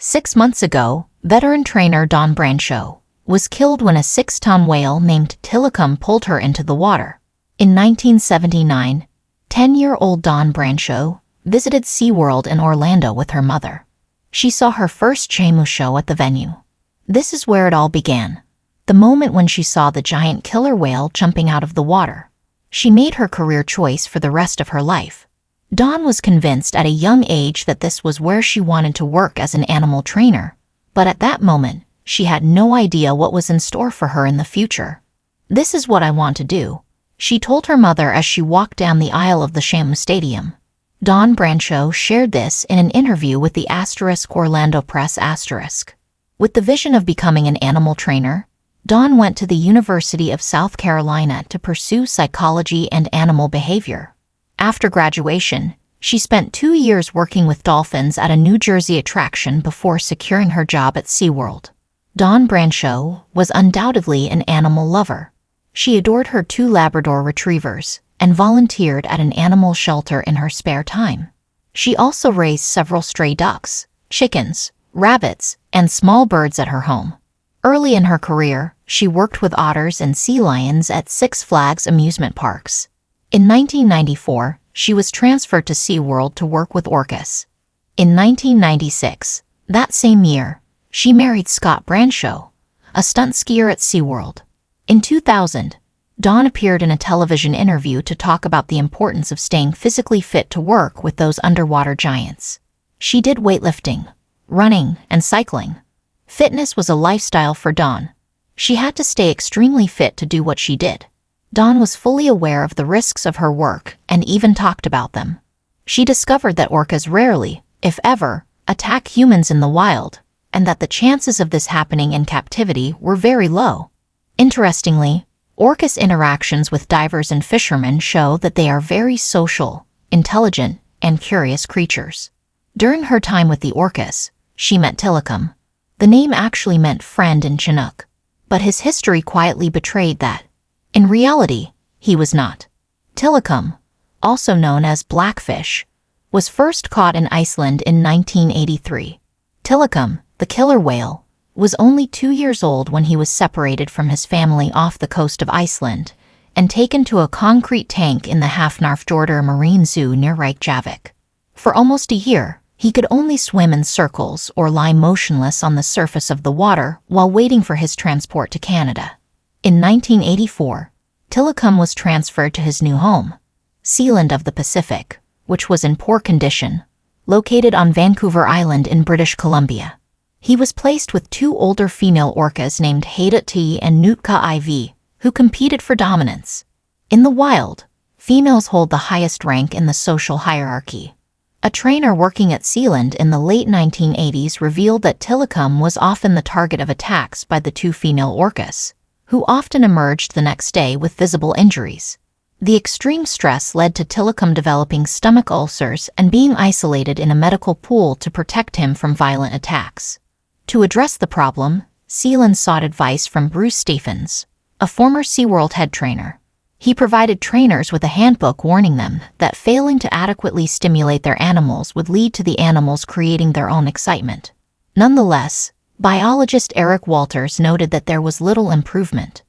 6 months ago, veteran trainer Dawn Brancheau was killed when a 6-ton whale named Tilikum pulled her into the water. In 1979, 10-year-old Dawn Brancheau visited SeaWorld in Orlando with her mother. She saw her first Shamu show at the venue. This is where it all began, the moment when she saw the giant killer whale jumping out of the water. She made her career choice for the rest of her life. Dawn was convinced at a young age that this was where she wanted to work as an animal trainer, but at that moment, she had no idea what was in store for her in the future. "This is what I want to do," she told her mother as she walked down the aisle of the Shamu Stadium. Dawn Brancheau shared this in an interview with the Orlando Press. With the vision of becoming an animal trainer, Dawn went to the University of South Carolina to pursue psychology and animal behavior. After graduation, she spent 2 years working with dolphins at a New Jersey attraction before securing her job at SeaWorld. Dawn Brancheau was undoubtedly an animal lover. She adored her 2 Labrador retrievers and volunteered at an animal shelter in her spare time. She also raised several stray ducks, chickens, rabbits, and small birds at her home. Early in her career, she worked with otters and sea lions at Six Flags amusement parks. In 1994, she was transferred to SeaWorld to work with orcas. In 1996, that same year, she married Scott Brancheau, a stunt skier at SeaWorld. In 2000, Dawn appeared in a television interview to talk about the importance of staying physically fit to work with those underwater giants. She did weightlifting, running, and cycling. Fitness was a lifestyle for Dawn. She had to stay extremely fit to do what she did. Dawn was fully aware of the risks of her work and even talked about them. She discovered that orcas rarely, if ever, attack humans in the wild, and that the chances of this happening in captivity were very low. Interestingly, orcas' interactions with divers and fishermen show that they are very social, intelligent, and curious creatures. During her time with the orcas, she met Tilikum. The name actually meant friend in Chinook, but his history quietly betrayed that. In reality, he was not. Tilikum, also known as blackfish, was first caught in Iceland in 1983. Tilikum, the killer whale, was only 2 years old when he was separated from his family off the coast of Iceland and taken to a concrete tank in the Hafnarfjordur Marine Zoo near Reykjavik. For almost a year, he could only swim in circles or lie motionless on the surface of the water while waiting for his transport to Canada. In 1984, Tilikum was transferred to his new home, Sealand of the Pacific, which was in poor condition, located on Vancouver Island in British Columbia. He was placed with 2 older female orcas named Haida T and Nootka IV, who competed for dominance. In the wild, females hold the highest rank in the social hierarchy. A trainer working at Sealand in the late 1980s revealed that Tilikum was often the target of attacks by the 2 female orcas, who often emerged the next day with visible injuries. The extreme stress led to Tilikum developing stomach ulcers and being isolated in a medical pool to protect him from violent attacks. To address the problem, Sealand sought advice from Bruce Stephens, a former SeaWorld head trainer. He provided trainers with a handbook warning them that failing to adequately stimulate their animals would lead to the animals creating their own excitement. Nonetheless, biologist Eric Walters noted that there was little improvement.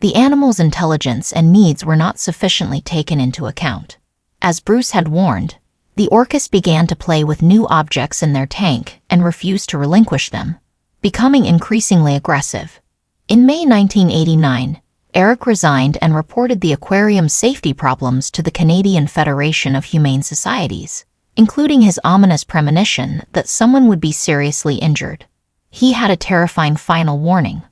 The animal's intelligence and needs were not sufficiently taken into account. As Bruce had warned, the orcas began to play with new objects in their tank and refused to relinquish them, becoming increasingly aggressive. In May 1989, Eric resigned and reported the aquarium's safety problems to the Canadian Federation of Humane Societies, including his ominous premonition that someone would be seriously injured. He had a terrifying final warning: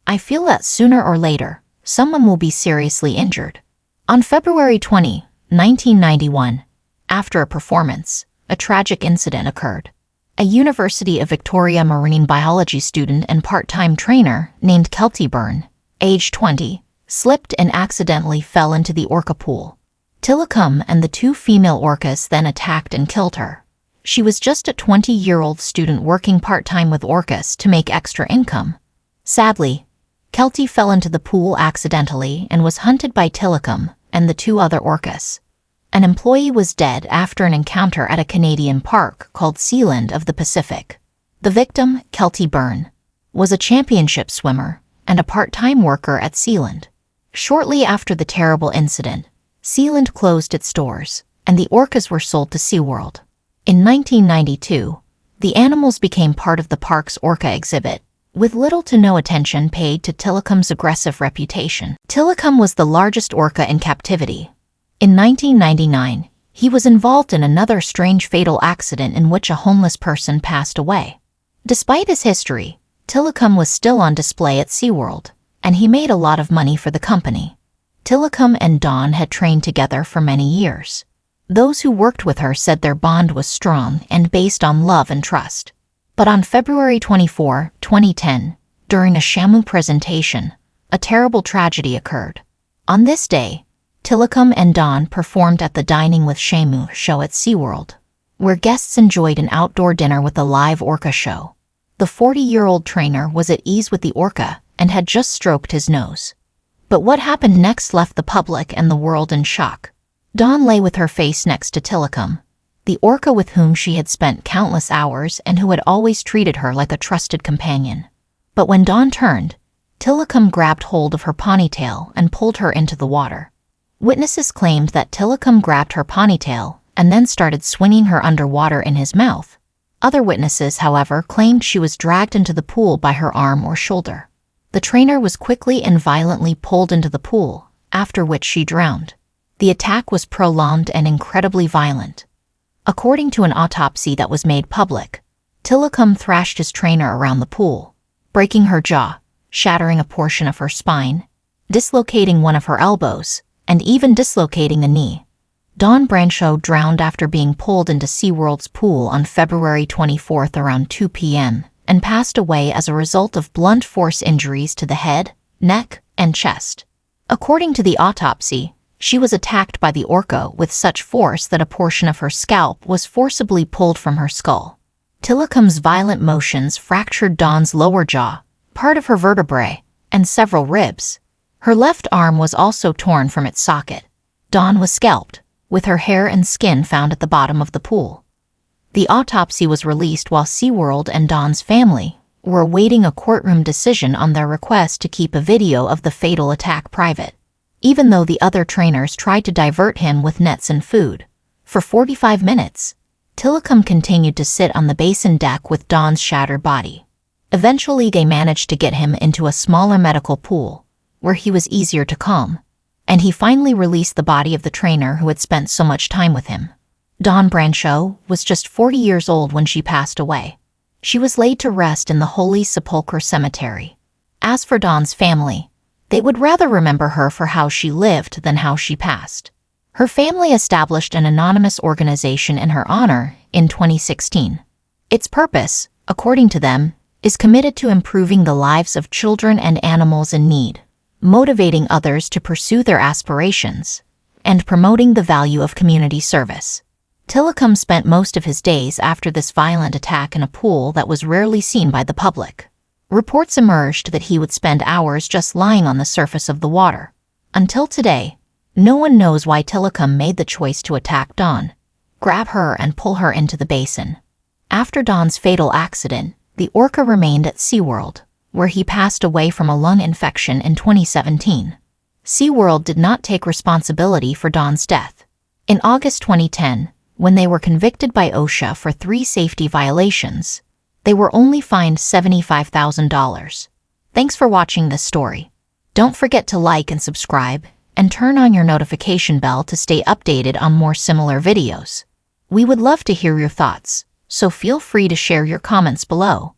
"I feel that sooner or later, someone will be seriously injured." On February 20, 1991, after a performance, a tragic incident occurred. A University of Victoria marine biology student and part-time trainer named Kelty Byrne, age 20, slipped and accidentally fell into the orca pool. Tilikum and the 2 female orcas then attacked and killed her. She was just a 20-year-old student working part-time with orcas to make extra income. Sadly, Kelty fell into the pool accidentally and was hunted by Tilikum and the 2 other orcas. An employee was dead after an encounter at a Canadian park called Sealand of the Pacific. The victim, Kelty Byrne, was a championship swimmer and a part-time worker at Sealand. Shortly after the terrible incident, Sealand closed its doors, and the orcas were sold to SeaWorld. In 1992, the animals became part of the park's orca exhibit, with little to no attention paid to Tilikum's aggressive reputation. Tilikum was the largest orca in captivity. In 1999, he was involved in another strange fatal accident in which a homeless person passed away. Despite his history, Tilikum was still on display at SeaWorld, and he made a lot of money for the company. Tilikum and Dawn had trained together for many years. Those who worked with her said their bond was strong and based on love and trust. But on February 24, 2010, during a Shamu presentation, a terrible tragedy occurred. On this day, Tilikum and Dawn performed at the Dining with Shamu show at SeaWorld, where guests enjoyed an outdoor dinner with a live orca show. The 40-year-old trainer was at ease with the orca and had just stroked his nose. But what happened next left the public and the world in shock. Dawn lay with her face next to Tilikum, the orca with whom she had spent countless hours and who had always treated her like a trusted companion. But when Dawn turned, Tilikum grabbed hold of her ponytail and pulled her into the water. Witnesses claimed that Tilikum grabbed her ponytail and then started swinging her underwater in his mouth. Other witnesses, however, claimed she was dragged into the pool by her arm or shoulder. The trainer was quickly and violently pulled into the pool, after which she drowned. The attack was prolonged and incredibly violent. According to an autopsy that was made public, Tilikum thrashed his trainer around the pool, breaking her jaw, shattering a portion of her spine, dislocating one of her elbows, and even dislocating a knee. Dawn Brancheau drowned after being pulled into SeaWorld's pool on February 24 around 2 p.m. and passed away as a result of blunt force injuries to the head, neck, and chest. According to the autopsy, she was attacked by the orca with such force that a portion of her scalp was forcibly pulled from her skull. Tilikum's violent motions fractured Dawn's lower jaw, part of her vertebrae, and several ribs. Her left arm was also torn from its socket. Dawn was scalped, with her hair and skin found at the bottom of the pool. The autopsy was released while SeaWorld and Dawn's family were awaiting a courtroom decision on their request to keep a video of the fatal attack private. Even though the other trainers tried to divert him with nets and food. For 45 minutes, Tilikum continued to sit on the basin deck with Dawn's shattered body. Eventually they managed to get him into a smaller medical pool, where he was easier to calm, and he finally released the body of the trainer who had spent so much time with him. Dawn Brancheau was just 40 years old when she passed away. She was laid to rest in the Holy Sepulchre Cemetery. As for Dawn's family, they would rather remember her for how she lived than how she passed. Her family established an anonymous organization in her honor in 2016. Its purpose, according to them, is committed to improving the lives of children and animals in need, motivating others to pursue their aspirations, and promoting the value of community service. Tilikum spent most of his days after this violent attack in a pool that was rarely seen by the public. Reports emerged that he would spend hours just lying on the surface of the water. Until today, no one knows why Tilikum made the choice to attack Dawn, grab her and pull her into the basin. After Dawn's fatal accident, the orca remained at SeaWorld, where he passed away from a lung infection in 2017. SeaWorld did not take responsibility for Dawn's death. In August 2010, when they were convicted by OSHA for 3 safety violations, they were only fined $75,000. Thanks for watching this story. Don't forget to like and subscribe, and turn on your notification bell to stay updated on more similar videos. We would love to hear your thoughts, so feel free to share your comments below.